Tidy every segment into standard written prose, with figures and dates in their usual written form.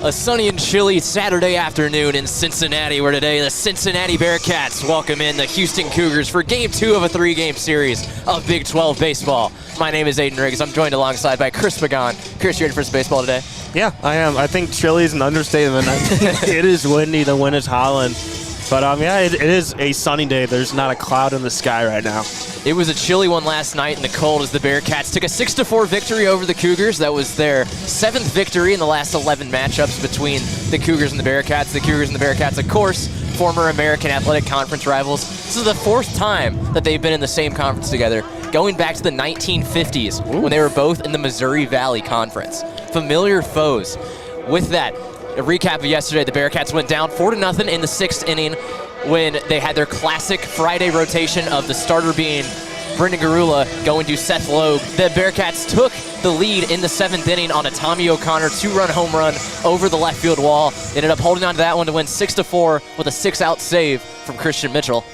A sunny and chilly Saturday afternoon in Cincinnati, where today the Cincinnati Bearcats welcome in the Houston Cougars for Game 2 of a 3-game series of Big 12 baseball. My name is Aidan Riggs. I'm joined alongside by Chris Pagan. Chris, you ready for some baseball today? Yeah, I am. I think chilly is an understatement. It is windy. The wind is howling. But yeah, it is a sunny day. There's not a cloud in the sky right now. It was a chilly one last night in the cold as the Bearcats took a 6-4 victory over the Cougars. That was their 7th victory in the last 11 matchups between the Cougars and the Bearcats. The Cougars and the Bearcats, of course, former American Athletic Conference rivals. This is the 4th time that they've been in the same conference together, going back to the 1950s when they were both in the Missouri Valley Conference. Familiar foes. With that, a recap of yesterday, the Bearcats went down 4-0 in the 6th inning when they had their classic Friday rotation of the starter being Brendan Garula going to Seth Logue. The Bearcats took the lead in the 7th inning on a Tommy O'Connor 2-run home run over the left field wall. They ended up holding on to that one to win 6-4 with a 6-out save from Christian Mitchell.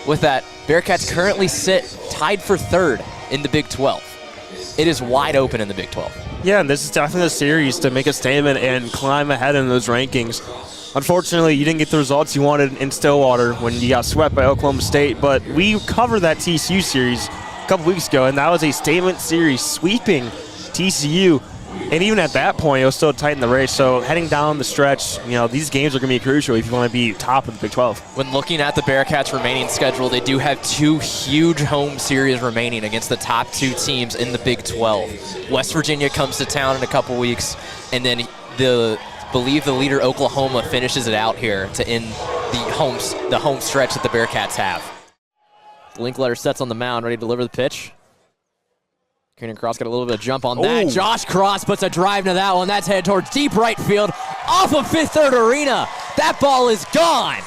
With that, Bearcats currently sit tied for 3rd in the Big 12. It is wide open in the Big 12. Yeah, and this is definitely a series to make a statement and climb ahead in those rankings. Unfortunately, you didn't get the results you wanted in Stillwater when you got swept by Oklahoma State, but we covered that TCU series a couple weeks ago, and that was a statement series sweeping TCU. And even at that point, it was still tight in the race. So heading down the stretch, you know, these games are going to be crucial if you want to be top of the Big 12. When looking at the Bearcats' remaining schedule, they do have 2 huge home series remaining against the top 2 teams in the Big 12. West Virginia comes to town in a couple weeks, and then believe the leader Oklahoma finishes it out here to end the home stretch that the Bearcats have. Linkletter sets on the mound, ready to deliver the pitch. Keenan Cross got a little bit of jump on that. Josh Cross puts a drive into that one. That's headed towards deep right field off of Fifth Third Arena. That ball is gone.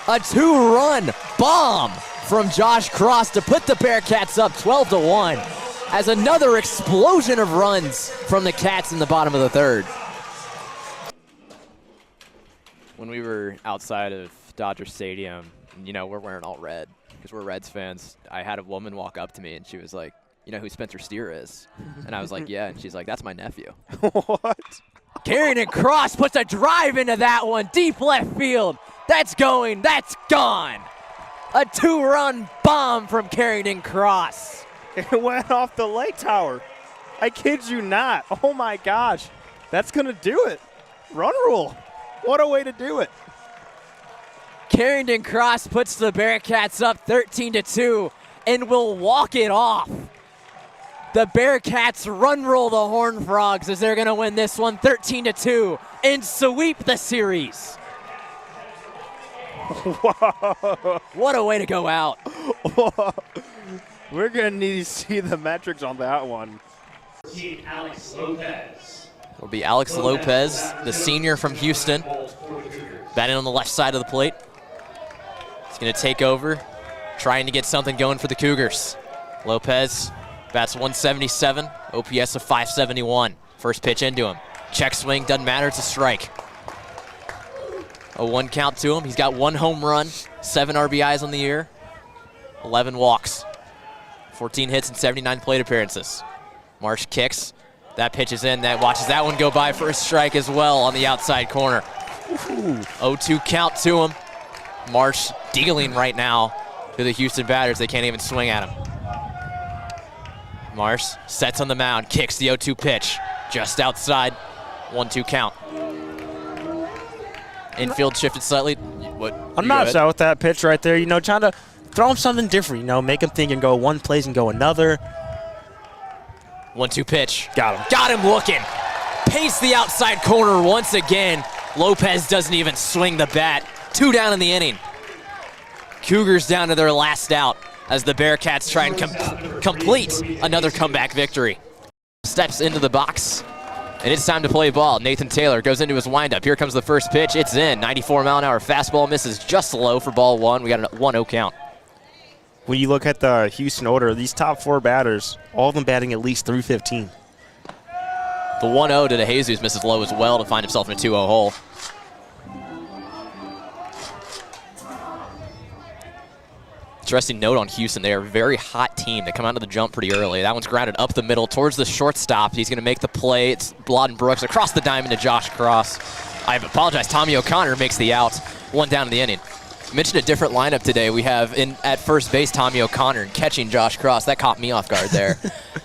A 2-run bomb from Josh Cross to put the Bearcats up 12-1 as another explosion of runs from the Cats in the bottom of the 3rd. When we were outside of Dodger Stadium, you know, we're wearing all red because we're Reds fans. I had a woman walk up to me and she was like, "You know who Spencer Steer is?" And I was like, "Yeah." And she's like, "That's my nephew." What? Carrington Cross puts a drive into that one, deep left field. That's going, that's gone. A 2-run bomb from Carrington Cross. It went off the light tower. I kid you not. Oh my gosh. That's going to do it. Run rule. What a way to do it. Carrington Cross puts the Bearcats up 13-2 and will walk it off. The Bearcats run roll the Horned Frogs as they're going to win this one 13-2 and sweep the series. Whoa. What a way to go out. We're going to need to see the metrics on that one. Alex Lopez. It'll be Alex Lopez, the senior from Houston, batting on the left side of the plate. He's going to take over, trying to get something going for the Cougars. Lopez bats 177, OPS of 571. First pitch into him. Check swing, doesn't matter, it's a strike. A 1 count to him. He's got 1 home run, 7 RBIs on the year, 11 walks, 14 hits and 79 plate appearances. Marsh kicks. That pitch is in. That watches that one go by for a strike as well on the outside corner. 0-2 count to him. Marsh dealing right now to the Houston batters. They can't even swing at him. Marsh sets on the mound, kicks the 0-2 pitch. Just outside, 1-2 count. Infield shifted slightly. I'm not upset with that pitch right there. You know, trying to throw him something different. You know, make him think and go one place and go another. 1-2 pitch. Got him. Got him looking. Paints the outside corner once again. Lopez doesn't even swing the bat. 2 down in the inning. Cougars down to their last out as the Bearcats try and complete another comeback victory. Steps into the box, and it's time to play ball. Nathan Taylor goes into his windup. Here comes the first pitch. It's in. 94-mile-an-hour fastball misses just low for ball 1. We got a 1-0 count. When you look at the Houston order, these top 4 batters, all of them batting at least .315. The 1-0 to DeJesus misses low as well to find himself in a 2-0 hole. Interesting note on Houston, they are a very hot team. They come out of the jump pretty early. That one's grounded up the middle towards the shortstop. He's going to make the play. It's Bladen Brooks across the diamond to Josh Cross. I apologize, Tommy O'Connor makes the out. One down in the inning. I mentioned a different lineup today. We have at first base Tommy O'Connor and catching Josh Cross. That caught me off guard there.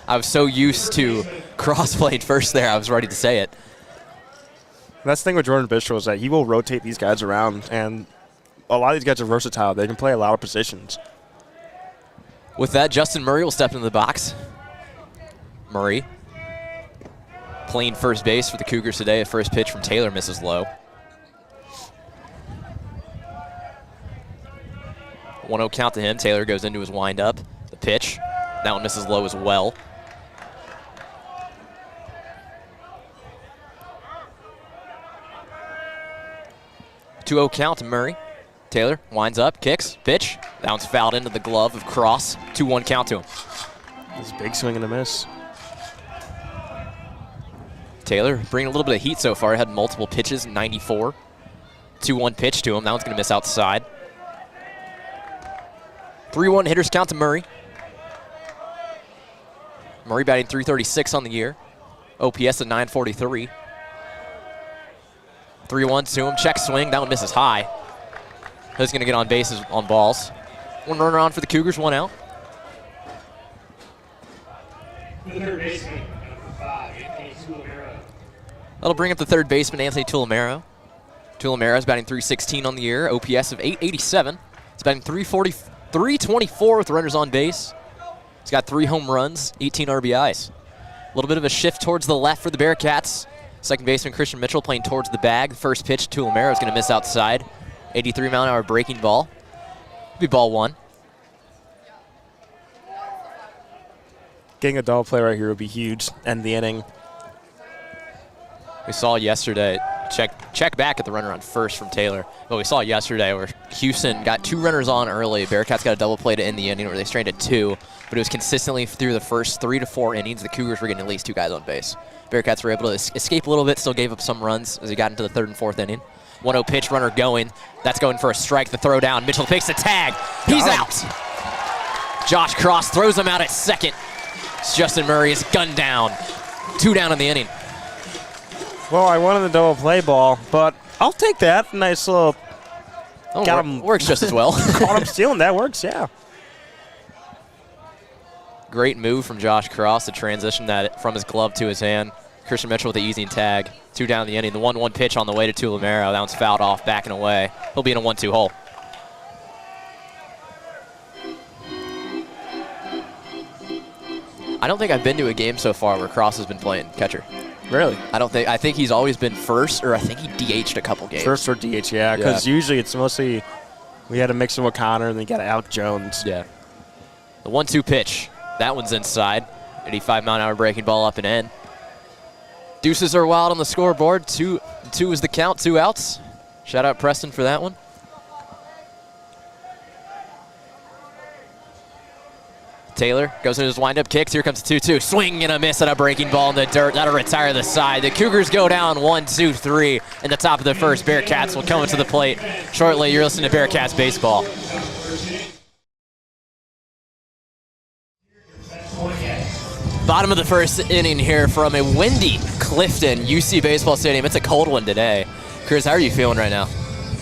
I was so used to Cross playing first there, I was ready to say it. That's the thing with Jordan Bishop is that he will rotate these guys around, and a lot of these guys are versatile. They can play a lot of positions. With that, Justin Murray will step into the box. Murray playing first base for the Cougars today. A first pitch from Taylor misses low. 1-0 count to him. Taylor goes into his windup. The pitch. That one misses low as well. Two-0 count to Murray. Taylor winds up, kicks, pitch. That one's fouled into the glove of Cross. 2-1 count to him. This big swing and a miss. Taylor bringing a little bit of heat so far. Had multiple pitches, 94. 2-1 pitch to him. That one's going to miss outside. 3-1 hitters count to Murray. Murray batting .336 on the year. OPS at .943. 3-1 to him. Check swing. That one misses high. He's going to get on bases on balls. One runner on for the Cougars, one out. The third baseman, number 5, Anthony Tulamero. That'll bring up the third baseman, Anthony Tulamero. Tulamero is batting .316 on the year, OPS of .887. He's batting .324 with runners on base. He's got 3 home runs, 18 RBIs. A little bit of a shift towards the left for the Bearcats. Second baseman Christian Mitchell playing towards the bag. The first pitch, Tulamero is going to miss outside. 83-mile-an-hour breaking ball. It'll be ball 1. Getting a double play right here would be huge. End the inning. We saw yesterday, check back at the runner on first from Taylor. But we saw yesterday where Houston got 2 runners on early. Bearcats got a double play to end the inning where they strained at 2. But it was consistently through the first 3 to 4 innings, the Cougars were getting at least 2 guys on base. Bearcats were able to escape a little bit, still gave up some runs as he got into the 3rd and 4th inning. 1-0 pitch, runner going. That's going for a strike. The throw down. Mitchell takes the tag. He's out. Josh Cross throws him out at second. Justin Murray is gunned down. 2 down in the inning. Well, I wanted the double play ball, but I'll take that. Nice little. Got him. Works just as well. Caught him stealing. That works, yeah. Great move from Josh Cross to transition that from his glove to his hand. Christian Mitchell with the easy tag. 2 down in the inning. The 1-1 pitch on the way to Tulamero. That one's fouled off, backing away. He'll be in a 1-2 hole. I don't think I've been to a game so far where Cross has been playing catcher. Really? I think he's always been first, or I think he DH'd a couple games. First or DH, yeah, because usually it's mostly we had to mix him with Connor and then get out Jones. Yeah. The 1-2 pitch. That one's inside. 85-mile-an-hour breaking ball up and in. Deuces are wild on the scoreboard. 2 is the count, 2 outs. Shout out Preston for that one. Taylor goes into his windup kicks. Here comes the 2-2. Swing and a miss at a breaking ball in the dirt. That'll retire the side. The Cougars go down 1-2-3 in the top of the first. Bearcats will come to the plate shortly. You're listening to Bearcats Baseball. Bottom of the first inning here from a windy Clifton UC Baseball Stadium. It's a cold one today. Chris, how are you feeling right now?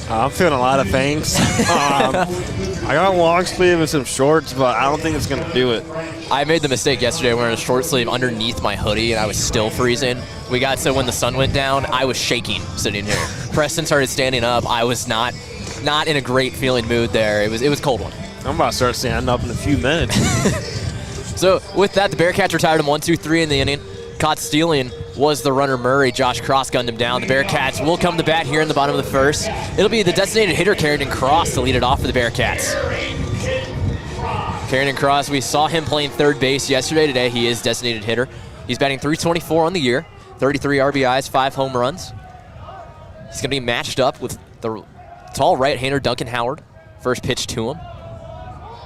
I'm feeling a lot of things. I got a long sleeve and some shorts, but I don't think it's going to do it. I made the mistake yesterday wearing a short sleeve underneath my hoodie, and I was still freezing. We got so when the sun went down, I was shaking sitting here. Preston started standing up. I was not in a great feeling mood there. It was a cold one. I'm about to start standing up in a few minutes. So with that, the Bearcats retired him 1-2-3 in the inning. Caught stealing was the runner Murray. Josh Cross gunned him down. The Bearcats will come to bat here in the bottom of the first. It'll be the designated hitter, Carrington Cross, to lead it off for the Bearcats. Carrington Cross, we saw him playing third base yesterday. Today he is designated hitter. He's batting .324 on the year, 33 RBIs, 5 home runs. He's going to be matched up with the tall right-hander Duncan Howard. First pitch to him.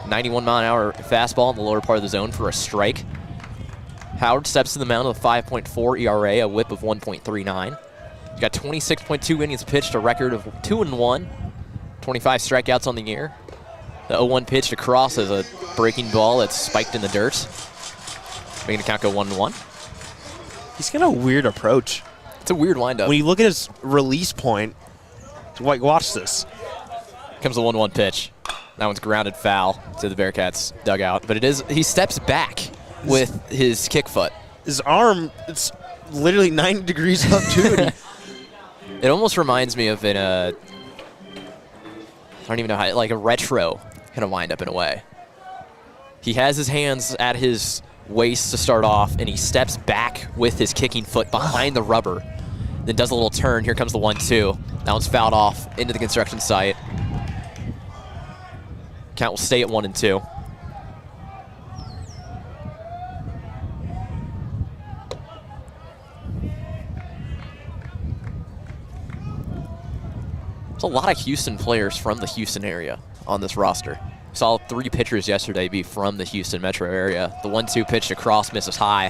91-mile-an-hour fastball in the lower part of the zone for a strike. Howard steps to the mound with a 5.4 ERA, a whip of 1.39. He's got 26.2 innings pitched, a record of 2-1, 25 strikeouts on the year. The 0-1 pitch across as a breaking ball that's spiked in the dirt. Making the count go 1-1. He's got a weird approach. It's a weird windup. When you look at his release point, watch this. Comes the 1-1 pitch. That one's grounded foul to the Bearcats dugout. But he steps back with his kick foot. His arm, it's literally 90 degrees up too. It almost reminds me of I don't even know how, like a retro kind of windup in a way. He has his hands at his waist to start off, and he steps back with his kicking foot behind the rubber, then does a little turn. Here comes the 1-2. That one's fouled off into the construction site. Count will stay at 1-2. There's a lot of Houston players from the Houston area on this roster. Saw 3 pitchers yesterday be from the Houston metro area. The 1-2 pitch across misses high.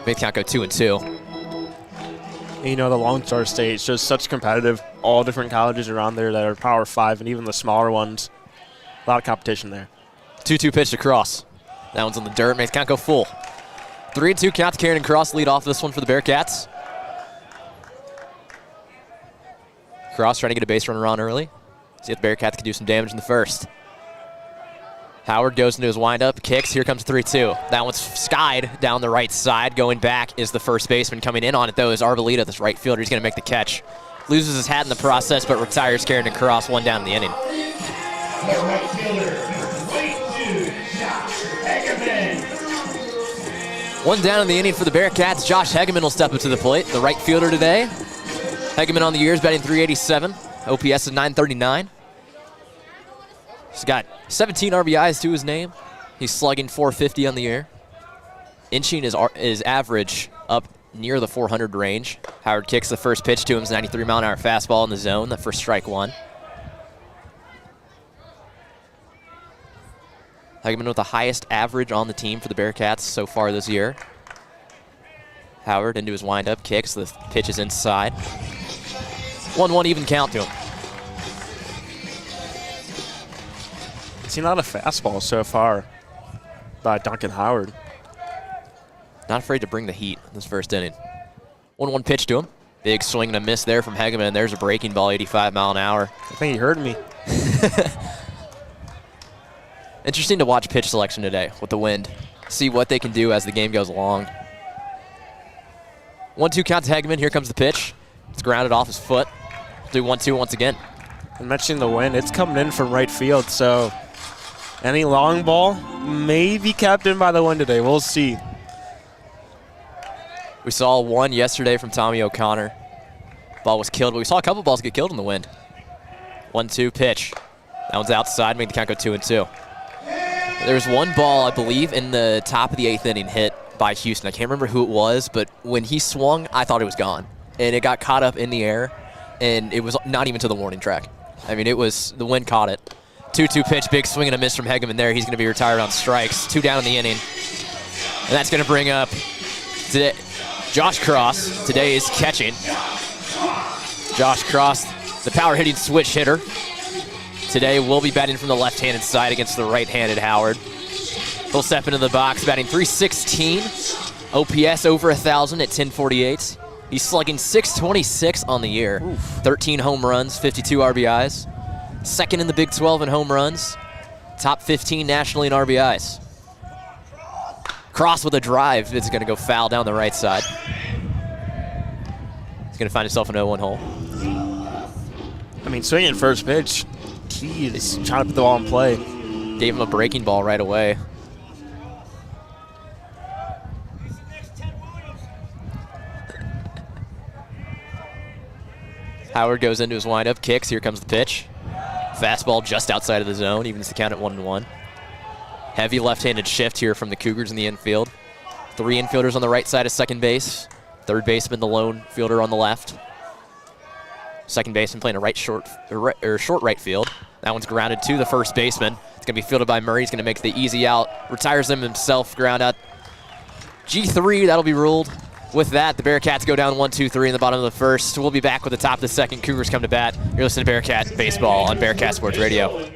Made the count go 2-2. And you know, the Lone Star State is just such competitive. All different colleges around there that are Power 5 and even the smaller ones. A lot of competition there. 2-2 pitch across. That one's on the dirt. Makes the count go full. 3-2 count to Karen and Cross. Lead off this one for the Bearcats. Cross trying to get a base runner on early. See if the Bearcats can do some damage in the first. Howard goes into his windup, kicks. Here comes 3-2. That one's skied down the right side. Going back is the first baseman. Coming in on it, though, is Arbolita, this right fielder. He's going to make the catch. Loses his hat in the process, but retires Carrington Cross, 1 down in the inning. The right fielder, number 22, Josh Hageman. 1 down in the inning for the Bearcats. Josh Hageman will step up to the plate, the right fielder today. Hageman on the year is batting .387. OPS is .939. He's got 17 RBIs to his name. He's slugging .450 on the year. Inching his average up near the 400 range. Howard kicks the first pitch to him. 93-mile-an-hour fastball in the zone. The first strike 1. Hageman with the highest average on the team for the Bearcats so far this year. Howard into his windup, kicks. The pitch is inside. 1-1 even count to him. Seen a lot of fastballs so far by Duncan Howard. Not afraid to bring the heat in this first inning. 1-1 pitch to him. Big swing and a miss there from Hageman. There's a breaking ball, 85 mile an hour. I think he heard me. Interesting to watch pitch selection today with the wind. See what they can do as the game goes along. 1-2 count to Hageman. Here comes the pitch. It's grounded off his foot. Do 1-2 once again. And mentioning the wind, it's coming in from right field, so any long ball may be kept in by the wind today. We'll see. We saw one yesterday from Tommy O'Connor. Ball was killed, but we saw a couple balls get killed in the wind. 1-2 pitch. That one's outside, make the count go 2-2. There's one ball, I believe, in the top of the 8th inning hit by Houston. I can't remember who it was, but when he swung, I thought it was gone. And it got caught up in the air, and it was not even to the warning track. I mean, the wind caught it. 2-2 pitch, big swing and a miss from Hageman there. He's going to be retired on strikes. 2 down in the inning. And that's going to bring up today, Josh Cross. Today is catching. Josh Cross, the power-hitting switch hitter. Today will be batting from the left-handed side against the right-handed Howard. He'll step into the box, batting .316. OPS over 1,000 at 1048. He's slugging .626 on the year. Oof. 13 home runs, 52 RBIs. Second in the Big 12 in home runs. Top 15 nationally in RBIs. Cross with a drive. It's going to go foul down the right side. He's going to find himself an 0-1 hole. I mean, swinging first pitch, he is trying to put the ball in play. Gave him a breaking ball right away. Howard goes into his windup, kicks. Here comes the pitch. Fastball just outside of the zone, evens the count at 1-1. Heavy left-handed shift here from the Cougars in the infield. 3 infielders on the right side of second base. Third baseman, the lone fielder on the left. Second baseman playing a short right field. That one's grounded to the first baseman. It's going to be fielded by Murray. He's going to make the easy out. Retires him himself, ground out. G3, that'll be ruled. With that, the Bearcats go down 1-2-3 in the bottom of the first. We'll be back with the top of the second. Cougars come to bat. You're listening to Bearcat Baseball on Bearcat Sports Radio.